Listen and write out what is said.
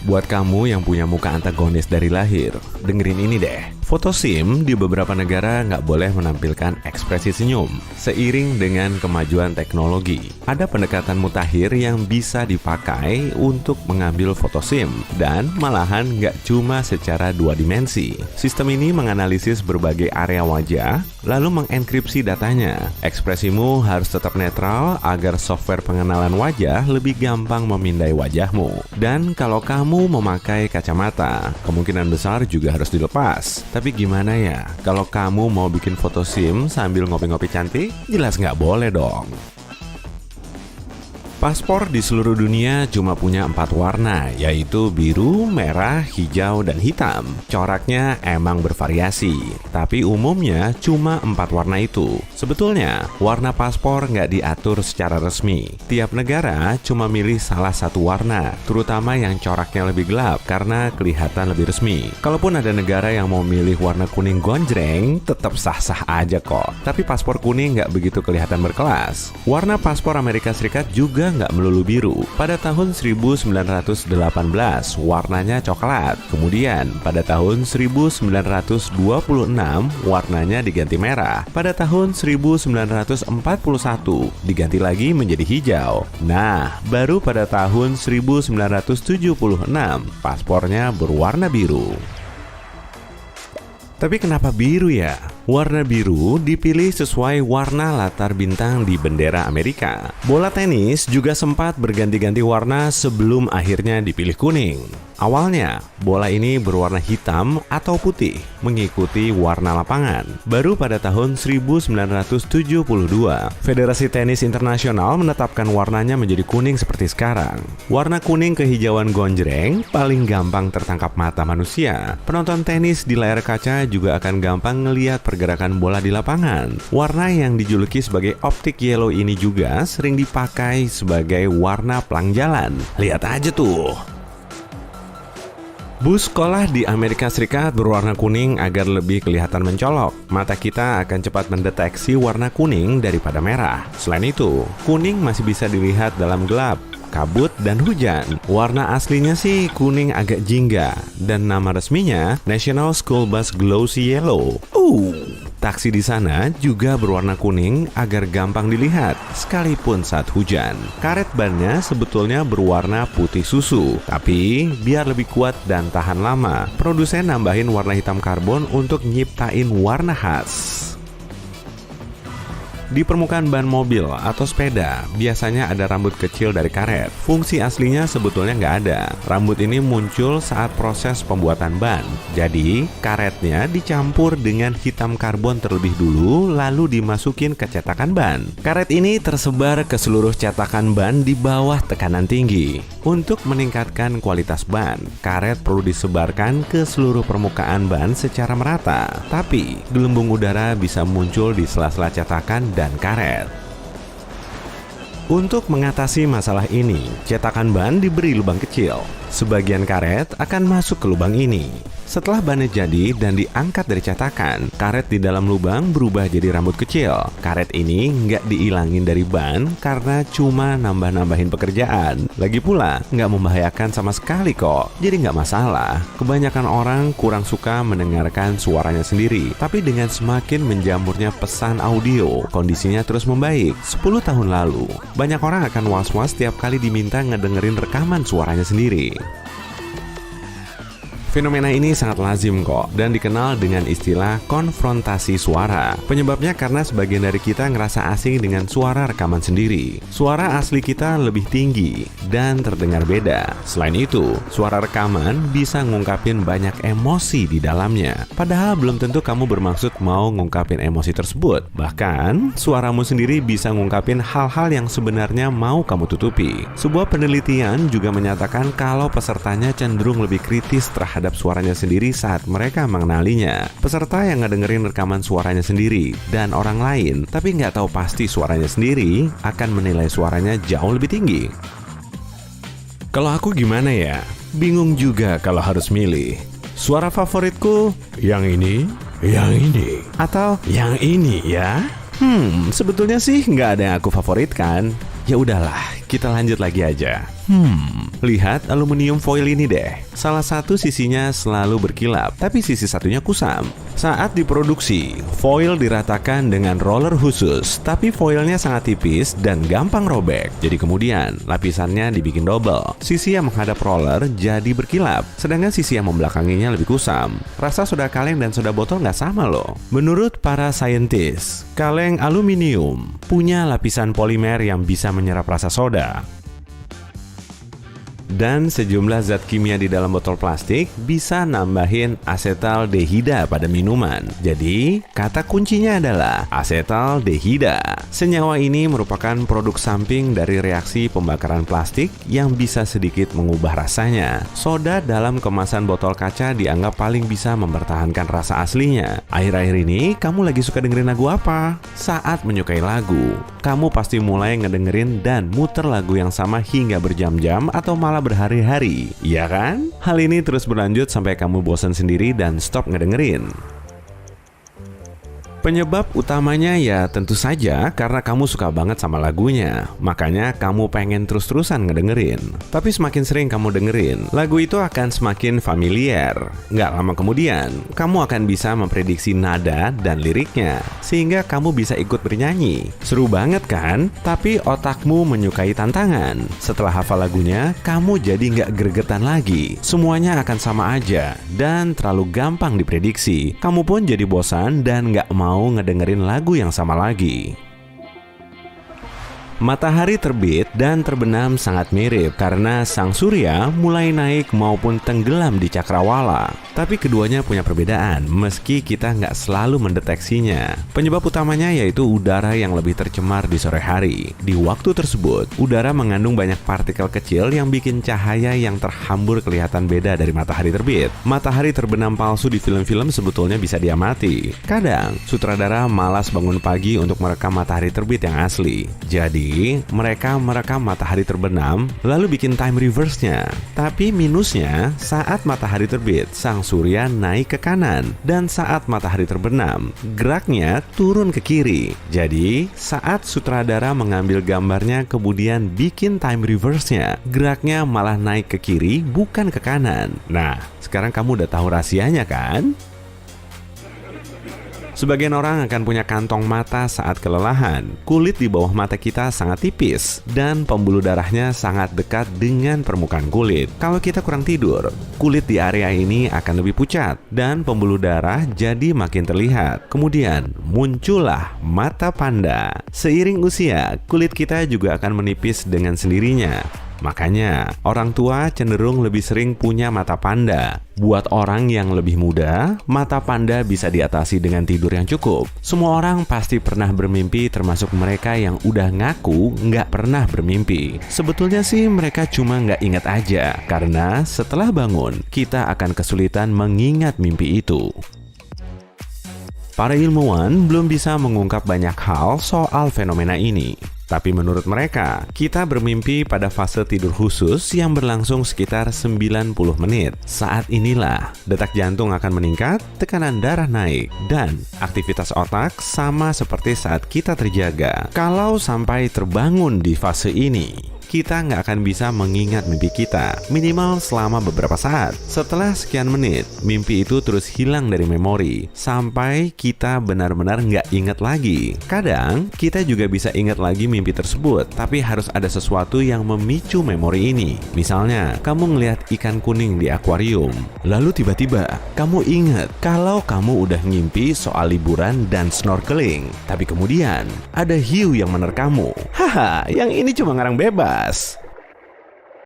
buat kamu yang punya muka antagonis dari lahir, dengerin ini deh. Foto SIM di beberapa negara nggak boleh menampilkan ekspresi senyum. Seiring dengan kemajuan teknologi, ada pendekatan mutakhir yang bisa dipakai untuk mengambil foto SIM, dan malahan nggak cuma secara dua dimensi. Sistem ini menganalisis berbagai area wajah, lalu mengenkripsi datanya. Ekspresimu harus tetap netral agar software pengenalan wajah lebih gampang memindai wajahmu. Dan kalau kamu memakai kacamata, kemungkinan besar juga harus dilepas. Tapi gimana ya, kalau kamu mau bikin foto SIM sambil ngopi-ngopi cantik? Jelas nggak boleh dong. Paspor di seluruh dunia cuma punya 4 warna, yaitu biru, merah, hijau, dan hitam. Coraknya emang bervariasi, tapi umumnya cuma 4 warna itu. Sebetulnya, warna paspor nggak diatur secara resmi. Tiap negara cuma milih salah satu warna, terutama yang coraknya lebih gelap karena kelihatan lebih resmi. Kalaupun ada negara yang mau milih warna kuning gonjreng, tetap sah-sah aja kok. Tapi paspor kuning nggak begitu kelihatan berkelas. Warna paspor Amerika Serikat juga nggak melulu biru. Pada tahun 1918 warnanya coklat. Kemudian pada tahun 1926 warnanya diganti merah. Pada tahun 1941 diganti lagi menjadi hijau. Nah, baru pada tahun 1976 paspornya berwarna biru. Tapi kenapa biru ya? Warna biru dipilih sesuai warna latar bintang di bendera Amerika. Bola tenis juga sempat berganti-ganti warna sebelum akhirnya dipilih kuning. Awalnya, bola ini berwarna hitam atau putih, mengikuti warna lapangan. Baru pada tahun 1972, Federasi Tenis Internasional menetapkan warnanya menjadi kuning seperti sekarang. Warna kuning kehijauan gonjreng paling gampang tertangkap mata manusia. Penonton tenis di layar kaca juga akan gampang ngelihat pergerakan bola di lapangan. Warna yang dijuluki sebagai optic yellow ini juga sering dipakai sebagai warna pelang jalan. Lihat aja tuh. Bus sekolah di Amerika Serikat berwarna kuning agar lebih kelihatan mencolok. Mata kita akan cepat mendeteksi warna kuning daripada merah. Selain itu, kuning masih bisa dilihat dalam gelap, kabut, dan hujan. Warna aslinya sih kuning agak jingga, dan nama resminya National School Bus Glossy Yellow. Taksi di sana juga berwarna kuning agar gampang dilihat, sekalipun saat hujan. Karet bannya sebetulnya berwarna putih susu, tapi biar lebih kuat dan tahan lama, produsen nambahin warna hitam karbon untuk nyiptain warna khas. Di permukaan ban mobil atau sepeda, biasanya ada rambut kecil dari karet. Fungsi aslinya sebetulnya nggak ada. Rambut ini muncul saat proses pembuatan ban. Jadi, karetnya dicampur dengan hitam karbon terlebih dulu, lalu dimasukin ke cetakan ban. Karet ini tersebar ke seluruh cetakan ban di bawah tekanan tinggi. Untuk meningkatkan kualitas ban, karet perlu disebarkan ke seluruh permukaan ban secara merata. Tapi, gelembung udara bisa muncul di sela-sela cetakan dan karet. Untuk mengatasi masalah ini, cetakan ban diberi lubang kecil. Sebagian karet akan masuk ke lubang ini. Setelah bannya jadi dan diangkat dari cetakan, karet di dalam lubang berubah jadi rambut kecil. Karet ini nggak diilangin dari ban karena cuma nambah-nambahin pekerjaan. Lagi pula, nggak membahayakan sama sekali kok, jadi nggak masalah. Kebanyakan orang kurang suka mendengarkan suaranya sendiri, tapi dengan semakin menjamurnya pesan audio, kondisinya terus membaik. 10 tahun lalu, banyak orang akan was-was setiap kali diminta ngedengerin rekaman suaranya sendiri. Fenomena ini sangat lazim kok dan dikenal dengan istilah konfrontasi suara. Penyebabnya karena sebagian dari kita ngerasa asing dengan suara rekaman sendiri. Suara asli kita lebih tinggi dan terdengar beda. Selain itu, suara rekaman bisa ngungkapin banyak emosi di dalamnya. Padahal belum tentu kamu bermaksud mau ngungkapin emosi tersebut. Bahkan, suaramu sendiri bisa ngungkapin hal-hal yang sebenarnya mau kamu tutupi. Sebuah penelitian juga menyatakan kalau pesertanya cenderung lebih kritis terhadap suaranya sendiri saat mereka mengenalinya. Peserta yang ngedengerin rekaman suaranya sendiri dan orang lain tapi nggak tahu pasti suaranya sendiri akan menilai suaranya jauh lebih tinggi. Kalau aku gimana ya? Bingung juga kalau harus milih. Suara favoritku yang ini, atau yang ini ya? Sebetulnya sih nggak ada yang aku favoritkan. Ya udahlah, kita lanjut lagi aja. Lihat aluminium foil ini deh. Salah satu sisinya selalu berkilap, tapi sisi satunya kusam. Saat diproduksi, foil diratakan dengan roller khusus, tapi foilnya sangat tipis dan gampang robek. Jadi kemudian, lapisannya dibikin double. Sisi yang menghadap roller jadi berkilap, sedangkan sisi yang membelakanginya lebih kusam. Rasa soda kaleng dan soda botol nggak sama loh. Menurut para saintis, kaleng aluminium punya lapisan polimer yang bisa menyerap rasa soda. Dan sejumlah zat kimia di dalam botol plastik bisa nambahin asetaldehida pada minuman. Jadi, kata kuncinya adalah asetaldehida. Senyawa ini merupakan produk samping dari reaksi pembakaran plastik yang bisa sedikit mengubah rasanya. Soda dalam kemasan botol kaca dianggap paling bisa mempertahankan rasa aslinya. Akhir-akhir ini, kamu lagi suka dengerin lagu apa? Saat menyukai lagu, kamu pasti mulai ngedengerin dan muter lagu yang sama hingga berjam-jam atau malah berhari-hari, iya kan? Hal ini terus berlanjut sampai kamu bosan sendiri dan stop ngedengerin. Penyebab utamanya ya tentu saja karena kamu suka banget sama lagunya. Makanya kamu pengen terus-terusan ngedengerin. Tapi semakin sering kamu dengerin, lagu itu akan semakin familiar. Nggak lama kemudian, kamu akan bisa memprediksi nada dan liriknya, sehingga kamu bisa ikut bernyanyi. Seru banget kan? Tapi otakmu menyukai tantangan. Setelah hafal lagunya, kamu jadi nggak gregetan lagi. Semuanya akan sama aja dan terlalu gampang diprediksi. Kamu pun jadi bosan dan nggak mau ngedengerin lagu yang sama lagi. Matahari terbit dan terbenam sangat mirip karena sang surya mulai naik maupun tenggelam di cakrawala. Tapi keduanya punya perbedaan meski kita nggak selalu mendeteksinya. Penyebab utamanya yaitu udara yang lebih tercemar di sore hari. Di waktu tersebut, udara mengandung banyak partikel kecil yang bikin cahaya yang terhambur kelihatan beda dari matahari terbit. Matahari terbenam palsu di film-film sebetulnya bisa diamati. Kadang, sutradara malas bangun pagi untuk merekam matahari terbit yang asli. Jadi, mereka merekam matahari terbenam lalu bikin time reverse-nya. Tapi minusnya, saat matahari terbit, sang surya naik ke kanan, dan saat matahari terbenam, geraknya turun ke kiri. Jadi, saat sutradara mengambil gambarnya kemudian bikin time reverse-nya, geraknya malah naik ke kiri bukan ke kanan. Nah, sekarang kamu udah tahu rahasianya kan? Sebagian orang akan punya kantong mata saat kelelahan. Kulit di bawah mata kita sangat tipis dan pembuluh darahnya sangat dekat dengan permukaan kulit. Kalau kita kurang tidur, kulit di area ini akan lebih pucat dan pembuluh darah jadi makin terlihat. Kemudian muncullah mata panda. Seiring usia, kulit kita juga akan menipis dengan sendirinya. Makanya, orang tua cenderung lebih sering punya mata panda. Buat orang yang lebih muda, mata panda bisa diatasi dengan tidur yang cukup. Semua orang pasti pernah bermimpi, termasuk mereka yang udah ngaku nggak pernah bermimpi. Sebetulnya sih mereka cuma nggak ingat aja, karena setelah bangun, kita akan kesulitan mengingat mimpi itu. Para ilmuwan belum bisa mengungkap banyak hal soal fenomena ini. Tapi menurut mereka, kita bermimpi pada fase tidur khusus yang berlangsung sekitar 90 menit. Saat inilah, detak jantung akan meningkat, tekanan darah naik, dan aktivitas otak sama seperti saat kita terjaga. Kalau sampai terbangun di fase ini, kita nggak akan bisa mengingat mimpi kita, minimal selama beberapa saat. Setelah sekian menit, mimpi itu terus hilang dari memori, sampai kita benar-benar nggak ingat lagi. Kadang, kita juga bisa ingat lagi mimpi tersebut, tapi harus ada sesuatu yang memicu memori ini. Misalnya, kamu ngelihat ikan kuning di akuarium, lalu tiba-tiba kamu ingat kalau kamu udah ngimpi soal liburan dan snorkeling. Tapi kemudian, ada hiu yang menerkamu. Haha, yang ini cuma ngarang bebas.